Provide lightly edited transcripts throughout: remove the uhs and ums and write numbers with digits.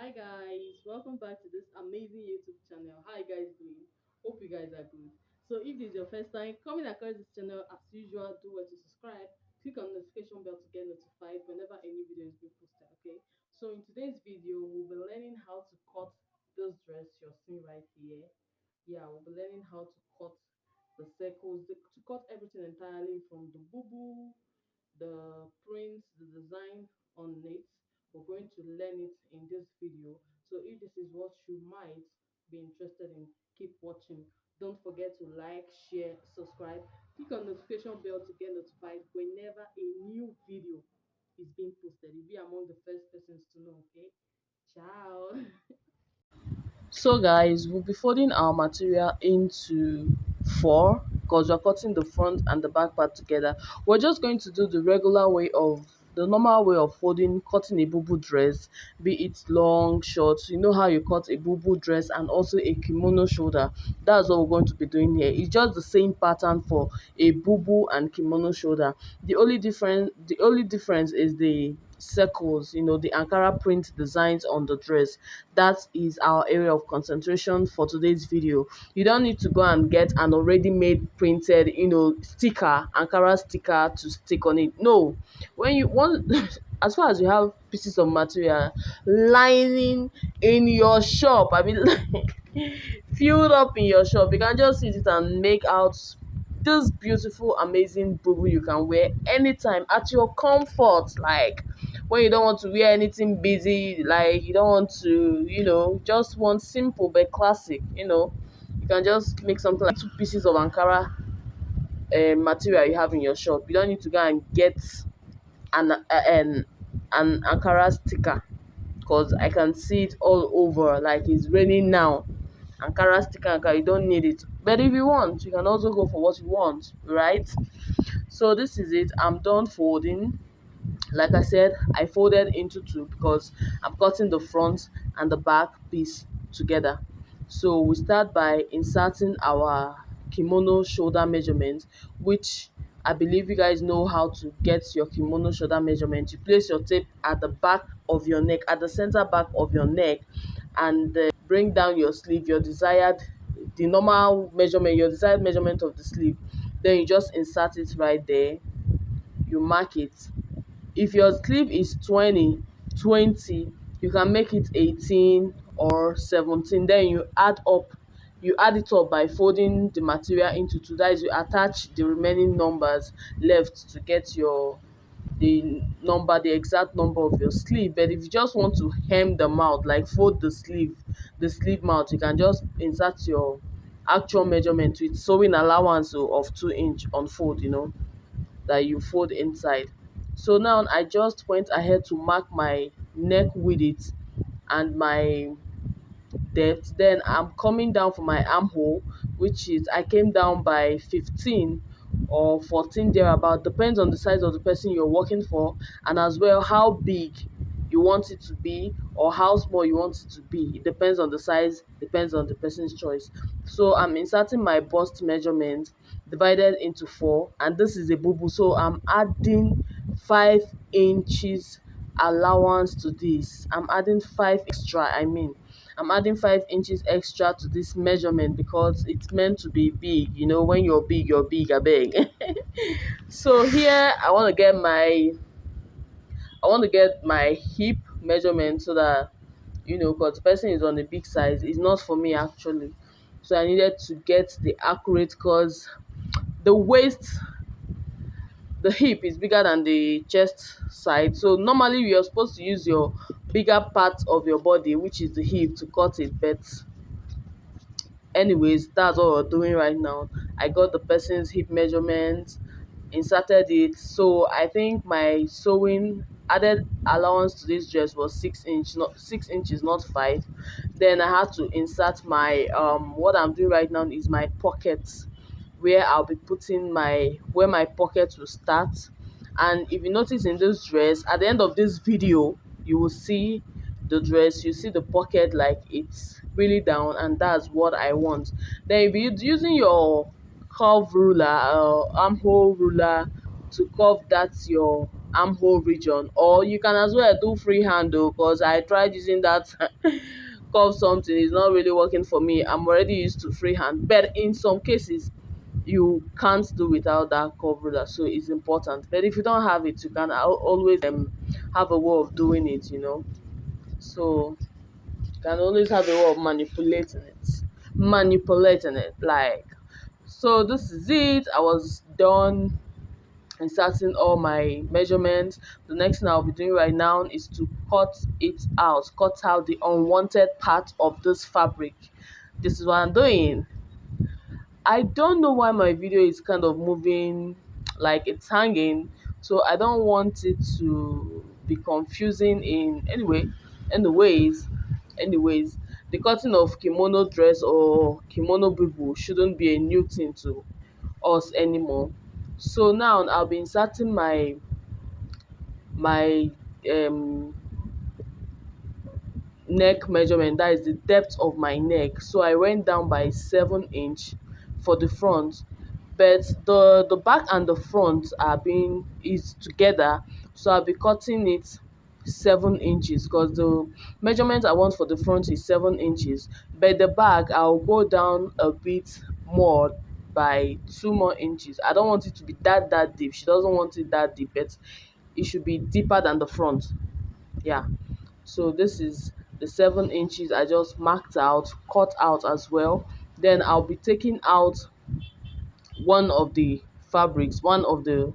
Hi guys, welcome back to this amazing YouTube channel. How you guys doing? Hope you guys are good. So if this is your first time coming across this channel, as usual, do well to subscribe, click on the notification bell to get notified whenever any video is being posted. Okay. So in today's video, we'll be learning how to cut this dress you're seeing right here. Yeah, we'll be learning how to cut the circles, to cut everything entirely from the bubu, the prints, the design on it. We're going to learn it in this video. So if this is what you might be interested in, keep watching. Don't forget to like, share, subscribe, click on notification bell to get notified whenever a new video is being posted. You'll be among the first persons to know. Okay, ciao. So guys, we'll be folding our material into four because we're cutting the front and the back part together. We're just going to do the normal way of folding, cutting a bubu dress, be it long, short. You know how you cut a bubu dress and also a kimono shoulder. That's what we're going to be doing here. It's just the same pattern for a bubu and kimono shoulder. The only difference is the circles, the Ankara print designs on the dress. That is our area of concentration for today's video. You don't need to go and get an already made printed, sticker, Ankara sticker to stick on it. No, when you want, as far as you have pieces of material lining in your shop, I mean, filled up in your shop, you can just use it and make out this beautiful, amazing bubu you can wear anytime at your comfort. Like when you don't want to wear anything busy, like you don't want to, just want simple but classic, you can just make something like two pieces of Ankara material you have in your shop. You don't need to go and get an Ankara sticker because I can see it all over. Like it's raining now. Ankara sticker, Ankara, you don't need it. But if you want, you can also go for what you want, right? So this is it. I'm done folding. Like I said, I folded into two because I'm cutting the front and the back piece together. So we start by inserting our kimono shoulder measurement, which I believe you guys know how to get your kimono shoulder measurement. You place your tape at the back of your neck, at the center back of your neck, and bring down your sleeve, the normal measurement, your desired measurement of the sleeve. Then you just insert it right there. You mark it. If your sleeve is 20, you can make it 18 or 17. Then you add it up by folding the material into two. That is, you attach the remaining numbers left to get the exact number of your sleeve. But if you just want to hem them out, like fold the sleeve mouth, you can just insert your actual measurement with sewing allowance of 2 inch on fold, that you fold inside. So now I just went ahead to mark my neck width and my depth. Then I'm coming down for my armhole, which is I came down by 15 or 14 thereabout, depends on the size of the person you're working for, and as well how big you want it to be or how small you want it to be. It depends on the size, depends on the person's choice. So I'm inserting my bust measurement divided into four, and this is a bubu, so I'm adding 5 inches allowance to this. I'm adding 5 inches extra to this measurement because it's meant to be big. When you're big, I beg. So here I want to get my hip measurement so that, because the person is on the big size. It's not for me actually. So I needed to get the accurate because the waist, the hip is bigger than the chest side. So normally you're supposed to use your bigger part of your body, which is the hip, to cut it. But anyways, that's what we're doing right now. I got the person's hip measurement, inserted it. So I think my sewing added allowance to this dress was 6 inch, not 6 inches, not 5. Then I had to insert my what I'm doing right now is my pockets, where I'll be putting where my pockets will start. And if you notice in this dress, at the end of this video, you will see the dress, you see the pocket, like it's really down, and that's what I want. Then if you're using your curve ruler, armhole ruler, to curve that's your armhole region, or you can as well do freehand though, because I tried using that curve something, it's not really working for me. I'm already used to freehand, but in some cases you can't do without that curve ruler, so it's important. But if you don't have it, you can always have a way of doing it, so you can always have a way of manipulating it like. So this is it. I was done inserting all my measurements. The next thing I'll be doing right now is to cut out the unwanted part of this fabric. This is what I'm doing. I don't know why my video is kind of moving like it's hanging, so I don't want it to be confusing in anyways. The cutting of kimono dress or kimono bubu shouldn't be a new thing to us anymore. So now I'll be inserting my um neck measurement, that is the depth of my neck. So I went down by 7 inch for the front, but the back and the front is together, so I'll be cutting it 7 inches, because the measurement I want for the front is 7 inches, but the back I'll go down a bit more by 2 more inches. I don't want it to be that deep. She doesn't want it that deep, but it should be deeper than the front. Yeah, so this is the 7 inches I just marked out, cut out as well. Then I'll be taking out one of the fabrics, one of the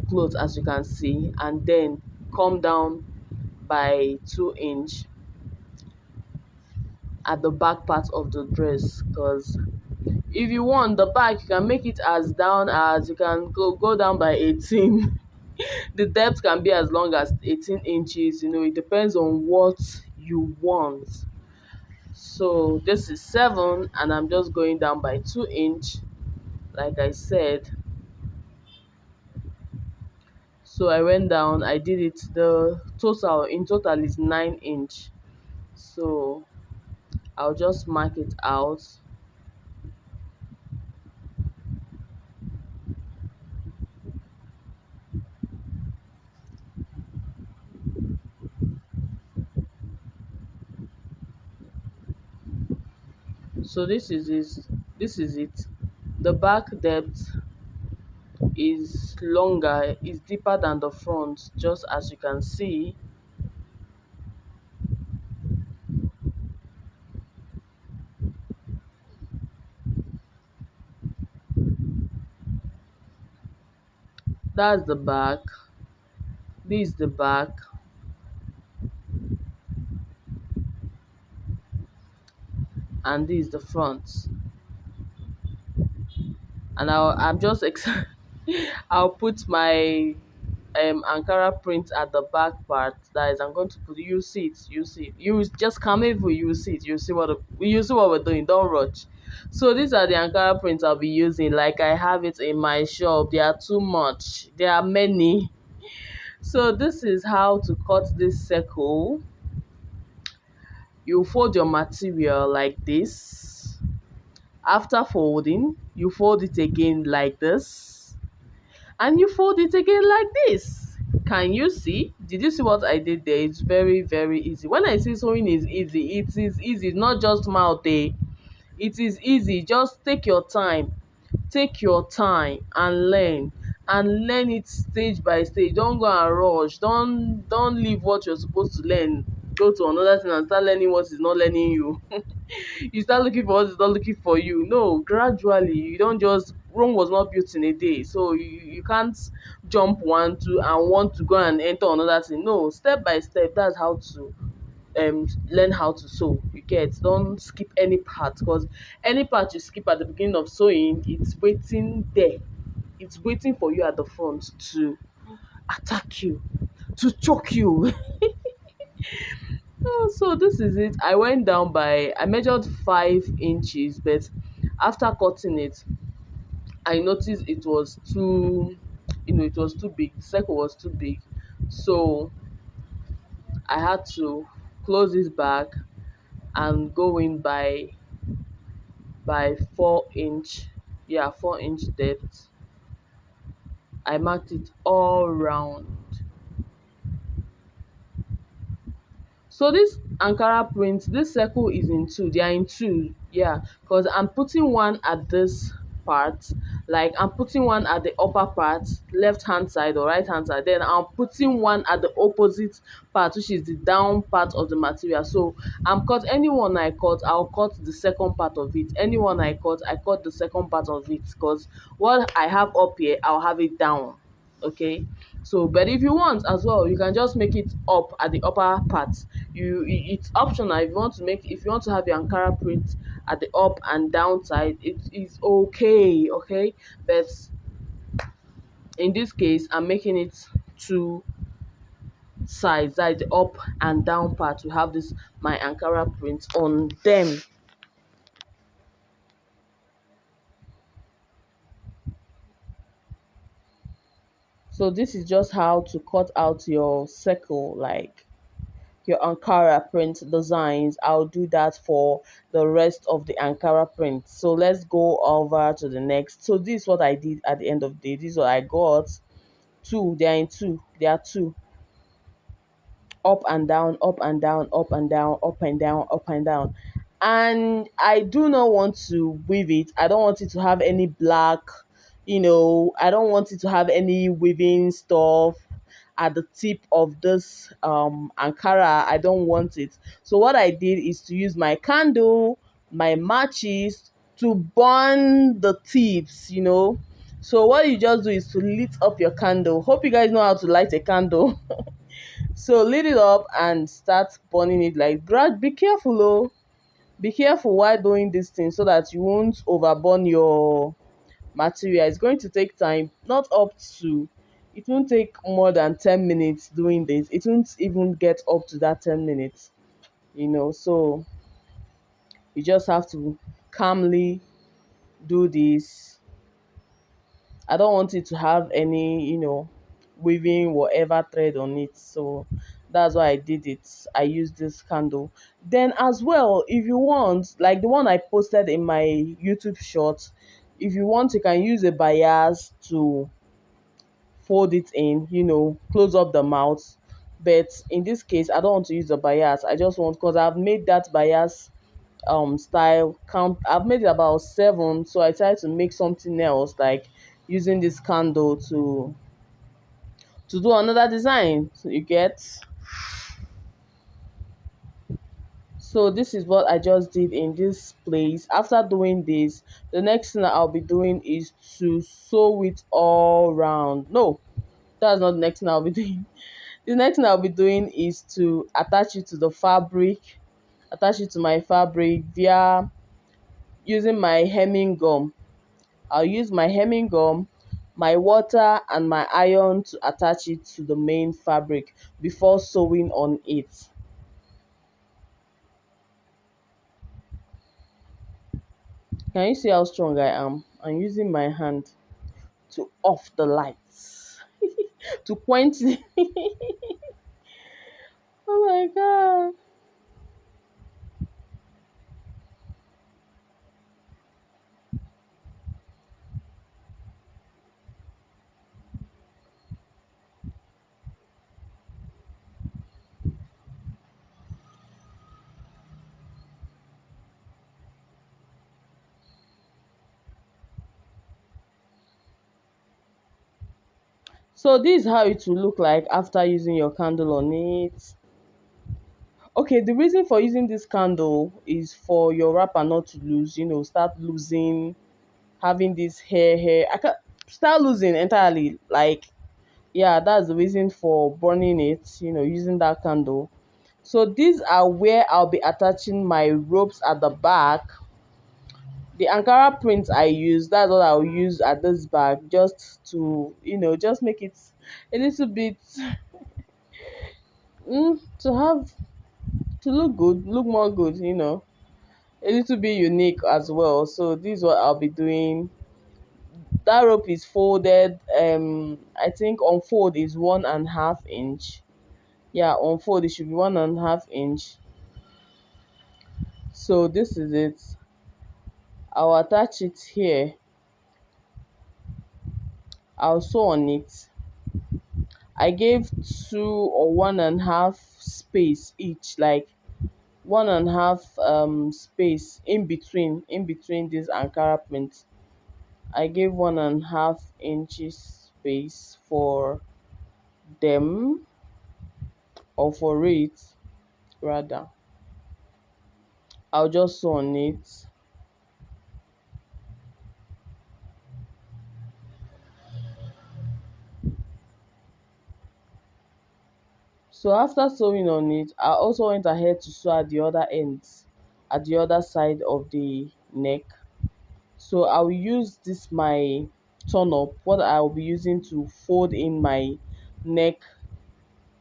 clothes, as you can see, and then come down by 2 inch at the back part of the dress. Because if you want the back, you can make it as down as you can go down by 18. The depth can be as long as 18 inches. It depends on what you want. So this is 7, and I'm just going down by 2 inch, like I said. So I went down, I did it, the total in total is 9 inch. So I'll just mark it out. So this is it. The back depth is longer, is deeper than the front, just as you can see. That's the back. This is the back, and this is the front. And I'm just excited. I'll put my Ankara print at the back part. That is, I'm going to put. You see it. You see it. You just come in. You see it. You see what we're doing. Don't rush. So these are the Ankara prints I'll be using. Like I have it in my shop. There are too much. There are many. So this is how to cut this circle. You fold your material like this. After folding, you fold it again like this, and you fold it again like this. Can you see? Did you see what I did there? It's very, very easy. When I say sewing is easy, it is easy. It's not just mouth, eh? It is easy. Just take your time. Take your time and learn it stage by stage. Don't go and rush. Don't leave what you're supposed to learn, go to another thing and start learning what is not learning you. You start looking for what is not looking for you. No, gradually. You don't just, Rome was not built in a day, so you can't jump one two and want to go and enter another thing. No, step by step. That's how to learn how to sew. You get, don't skip any part, because any part you skip at the beginning of sewing, it's waiting there. It's waiting for you at the front to attack you, to choke you. Oh, so this is it. I measured 5 inches, but after cutting it, I noticed it was too, it was too big. The circle was too big. So I had to close this back and go in by 4 inch. Yeah, 4 inch depth. I marked it all round. So this Ankara print, this circle is in two. They are in two, yeah. Because I'm putting one at this part, like I'm putting one at the upper part, left hand side or right hand side. Then I'm putting one at the opposite part, which is the down part of the material. So I'm cut any one I cut, I'll cut the second part of it. Any one I cut the second part of it. Because what I have up here, I'll have it down. Okay, so but if you want as well, you can just make it up at the upper part. It's optional. If you want to make, if you want to have your Ankara print at the up and down side, it is okay. Okay, but in this case I'm making it two sides, that is the up and down part, to have this my Ankara print on them. So this is just how to cut out your circle, like your Ankara print designs. I'll do that for the rest of the Ankara print. So let's go over to the next. So this is what I did at the end of the day. This is what I got. Two, they are in two. They are two. Up and down, up and down, up and down, up and down, up and down. And I do not want to weave it. I don't want it to have any black, I don't want it to have any weaving stuff at the tip of this Ankara. I don't want it. So what I did is to use my candle, my matches, to burn the tips. So what you just do is to lit up your candle. Hope you guys know how to light a candle. So lit it up and start burning it. Like, be careful, oh. Be careful while doing this thing so that you won't overburn your material. It's going to take time, not up to, it won't take more than 10 minutes doing this. It won't even get up to that 10 minutes. So you just have to calmly do this. I don't want it to have any weaving whatever thread on it. So that's why I did it. I used this candle. Then as well, if you want, like the one I posted in my YouTube short, if you want, you can use a bias to fold it in, close up the mouth. But in this case, I don't want to use the bias. I just want, because I've made that bias style count. I've made it about 7, so I tried to make something else, like using this candle to do another design. So you get. So this is what I just did in this place. After doing this, the next thing that I'll be doing is to sew it all round. No, that's not the next thing I'll be doing. The next thing I'll be doing is to attach it to the fabric, attach it to my fabric via using my hemming gum. I'll use my hemming gum, my water, and my iron to attach it to the main fabric before sewing on it. Can you see how strong I am? I'm using my hand to off the lights, to quench the... Oh my god. So this is how it will look like after using your candle on it. Okay, the reason for using this candle is for your wrapper not to lose, start losing, having this hair. I can start losing entirely. Like, yeah, that's the reason for burning it, using that candle. So these are where I'll be attaching my ropes at the back. The Ankara print I use, that's what I'll use at this back, just to just make it a little bit to have, to look good, look more good, a little bit unique as well. So this is what I'll be doing. That rope is folded. I think on fold is 1.5 inch. Yeah, on fold it should be 1.5 inch. So this is it. I'll attach it here. I'll sew on it. I gave 2 or 1.5 space each, like 1.5 space in between this Ankara print. I gave 1.5 inches space for them, or for it rather. I'll just sew on it. So after sewing on it, I also went ahead to sew at the other ends, at the other side of the neck. So I will use this my turn up, what I will be using to fold in my neck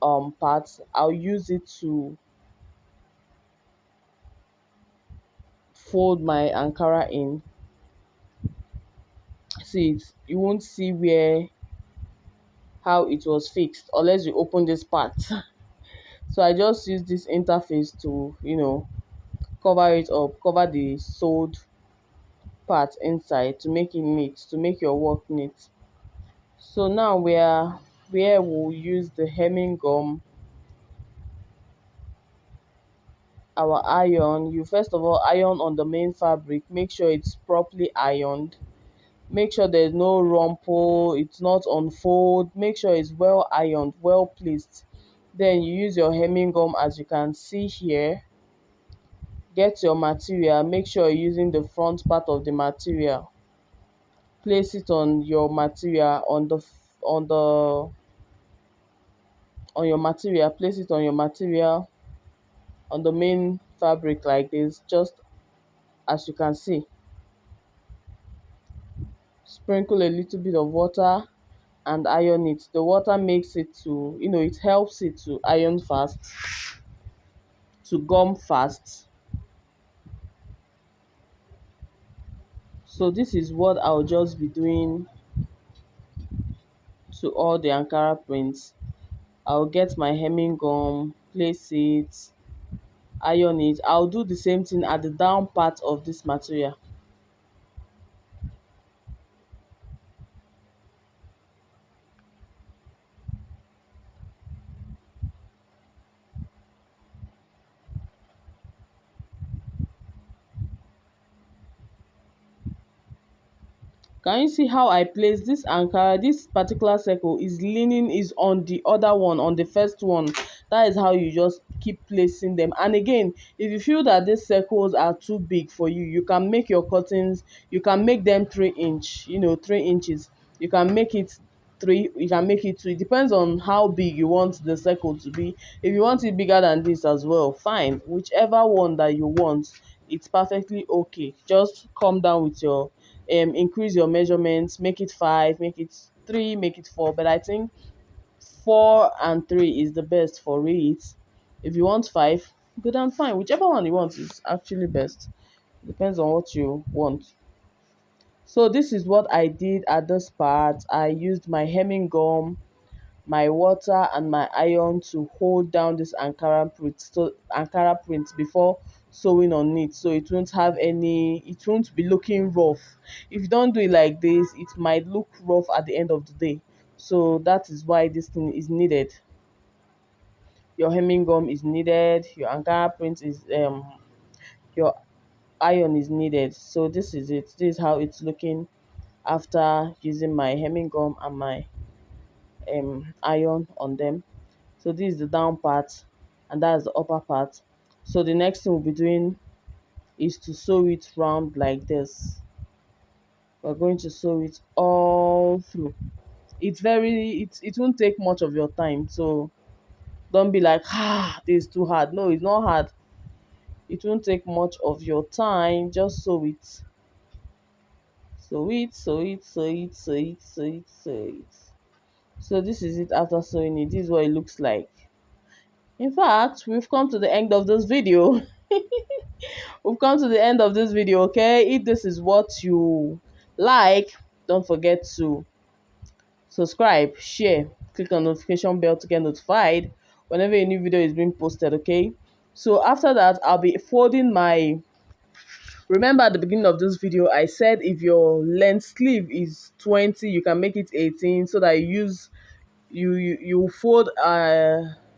part. I'll use it to fold my Ankara in. See it, you won't see where how it was fixed unless you open this part. So I just use this interface to cover it up, cover the sewed part inside to make it neat, to make your work neat. So now where we'll use the hemming gum, our iron. You first of all iron on the main fabric, make sure it's properly ironed, make sure there's no rumple, it's not unfold, make sure it's well ironed, well placed. Then you use your hemming gum, as you can see here. Get your material, make sure you're using the front part of the material. Place it on your material, on your material, place it on your material, on the main fabric like this, just as you can see. Sprinkle a little bit of water and iron it. The water makes it to, it helps it to iron fast, to gum fast. So this is what I'll just be doing to all the Ankara prints. I'll get my hemming gum, place it, iron it. I'll do the same thing at the down part of this material. Can you see how I place this Ankara? This particular circle is leaning, is on the other one, on the first one. That is how you just keep placing them. And again, if you feel that these circles are too big for you, you can make your cuttings, you can make them 3 inch, 3 inches. You can make it 3, you can make it 2. It depends on how big you want the circle to be. If you want it bigger than this as well, fine. Whichever one that you want, it's perfectly okay. Just come down with your increase your measurements, make it 5, make it 3, make it 4. But I think 4 and 3 is the best for it. If you want 5, good and fine. Whichever one you want is actually best. Depends on what you want. So this is what I did at this part. I used my hemming gum, my water and my iron to hold down this Ankara print before sewing on it, so it won't be looking rough. If you don't do it like this, it might look rough at the end of the day. So that is why this thing is needed. Your hemming gum is needed, your Ankara print is your iron is needed. So this is it. This is how it's looking after using my hemming gum and my iron on them. So this is the down part and that's the upper part. So the next thing we'll be doing is to sew it round like this. We're going to sew it all through. It won't take much of your time. So don't be like, this is too hard. No, it's not hard. It won't take much of your time. Just sew it. Sew it, sew it, sew it, sew it, sew it, sew it. So this is it after sewing it. This is what it looks like. In fact, we've come to the end of this video. We've come to the end of this video, okay? If this is what you like, don't forget to subscribe, share, click on notification bell to get notified whenever a new video is being posted, okay? So after that, I'll be folding my Remember at the beginning of this video, I said if your length sleeve is 20, you can make it 18 so that you fold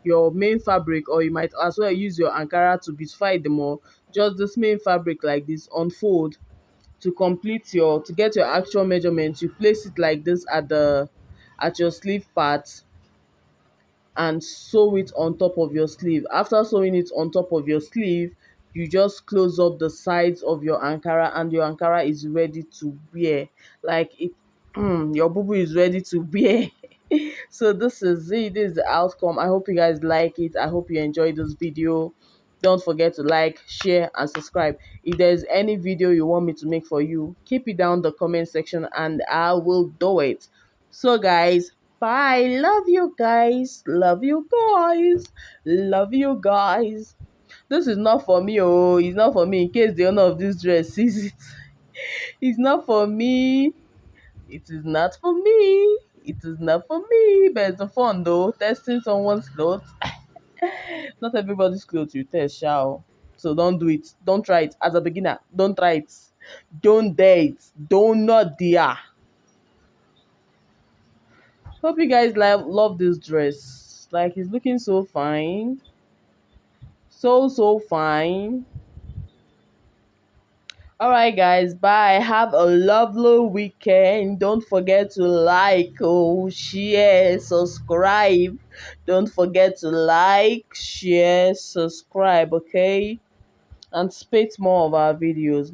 your main fabric, or you might as well use your Ankara to beautify it more. Just this main fabric like this, unfold to get your actual measurements. You place it like this at your sleeve part and sew it on top of your sleeve. After sewing it on top of your sleeve, you just close up the sides of your Ankara, and your Ankara is ready to wear. Like it, your bubu is ready to wear. So this is it. This is the outcome. I hope you guys like it. I hope you enjoyed this video. Don't forget to like, share, and subscribe. If there's any video you want me to make for you, keep it down the comment section and I will do it. So guys, bye. Love you guys. Love you guys. Love you guys. This is not for me. Oh, it's not for me. In case the owner of this dress sees it, it's not for me. It is not for me. It is not for me. But it's fun though. Testing someone's clothes. Not everybody's clothes you test, shall. So don't do it. Don't try it. As a beginner, don't try it. Don't dare it. Don't not dare. Hope you guys love this dress. Like, it's looking so fine. So fine. Alright guys, bye. Have a lovely weekend. Don't forget to like, share, subscribe. Don't forget to like, share, subscribe, okay? And spate more of our videos.